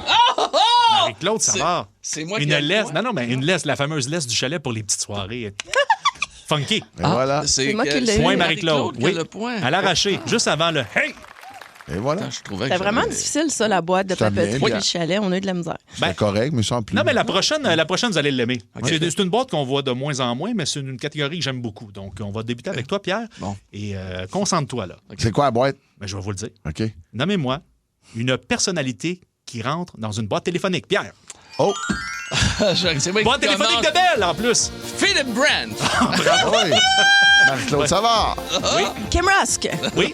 Marie-Claude, ça va. C'est moi une qui laisse. Non, mais une laisse, la fameuse laisse du chalet pour les petites soirées. Funky. Et voilà. C'est moi qui l'ai eu. Point Marie-Claude. Oui. Le point. À l'arraché, juste avant le hey! Et voilà. C'était vraiment difficile, ça, la boîte de papeterie du chalet. On a eu de la misère. C'est correct, mais sans plus. Non, mais la prochaine, vous allez l'aimer. Okay. C'est une boîte qu'on voit de moins en moins, mais c'est une catégorie que j'aime beaucoup. Donc, on va débuter avec toi, Pierre. Bon. Et concentre-toi, là. C'est quoi la boîte? Ben, je vais vous le dire. OK. Nommez-moi une personnalité qui rentre dans une boîte téléphonique. Pierre. Oh! Boîte téléphonique de Belle, en plus. Philip Brandt. Bravo. Oui. Marc-Claude Savard. Oui. Kim Rusk. Oui.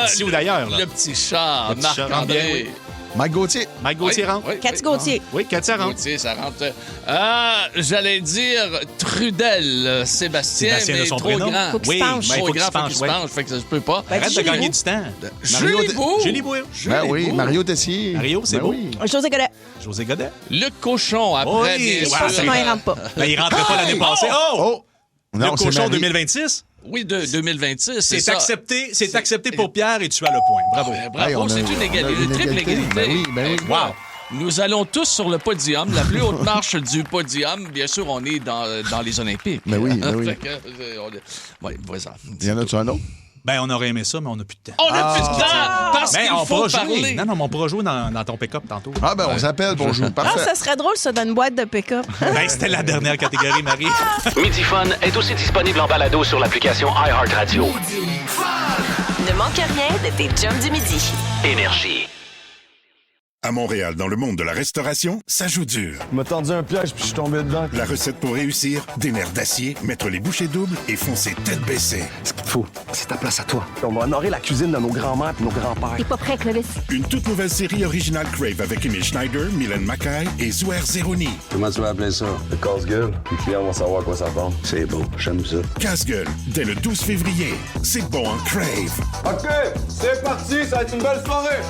Ici ou d'ailleurs. Le petit chat, Marc-André. Mike Gauthier. Mike Gauthier rentre. Cathy Gauthier. Oui, Cathy rentre. Gauthier, ça rentre. J'allais dire Trudel, Sébastien, mais son trop prénom. grand. Faut qu'il se penche. Trop grand, faut qu'il se penche, fait que ça se peut pas. Arrête de gagner du temps. Julie Beau. Ben oui, Mario Tessier. Mario, c'est beau. José Godet. José Godet. Le cochon, après, bien sûr. Non, il rentre pas. Il rentrait pas l'année passée. Oh! Non, le cochon 2026? Oui, de 2026, c'est accepté. C'est accepté pour Pierre et tu as le point. Bravo. Bravo, c'est une égalité, une triple égalité. Ben oui. Wow. Nous allons tous sur le podium, la plus haute marche du podium. Bien sûr, on est dans les Olympiques. Ben oui. Oui, voilà. Il y en a-tu un autre? Ben, on aurait aimé ça, mais on n'a plus de temps. On n'a plus de temps parce qu'il faut jouer. parler. Non, mais on pourra jouer dans ton pick-up tantôt. Ah, ben on s'appelle pour jouer. Parfait. Ça serait drôle, ça, dans une boîte de pick-up. Ben, c'était la dernière catégorie, Marie. Midi Fun est aussi disponible en balado sur l'application iHeartRadio. Ne manque rien de tes chums du midi. Énergie. À Montréal, dans le monde de la restauration, ça joue dur. Il m'a tendu un piège puis je suis tombé dedans. La recette pour réussir, des nerfs d'acier, mettre les bouchées doubles et foncer tête baissée. Ce qu'il te faut, c'est ta place à toi. On va honorer la cuisine de nos grands-mères et nos grands-pères. T'es pas prêt, Clovis? Une toute nouvelle série originale Crave avec Emile Schneider, Mylène Mackay et Zouer Zeroni. Comment tu vas appeler ça? Le casse-gueule. Les clients vont savoir à quoi ça ressemble. C'est beau, j'aime ça. Casse-gueule, dès le 12 février. C'est bon en Crave. OK, c'est parti, ça va être une belle soirée.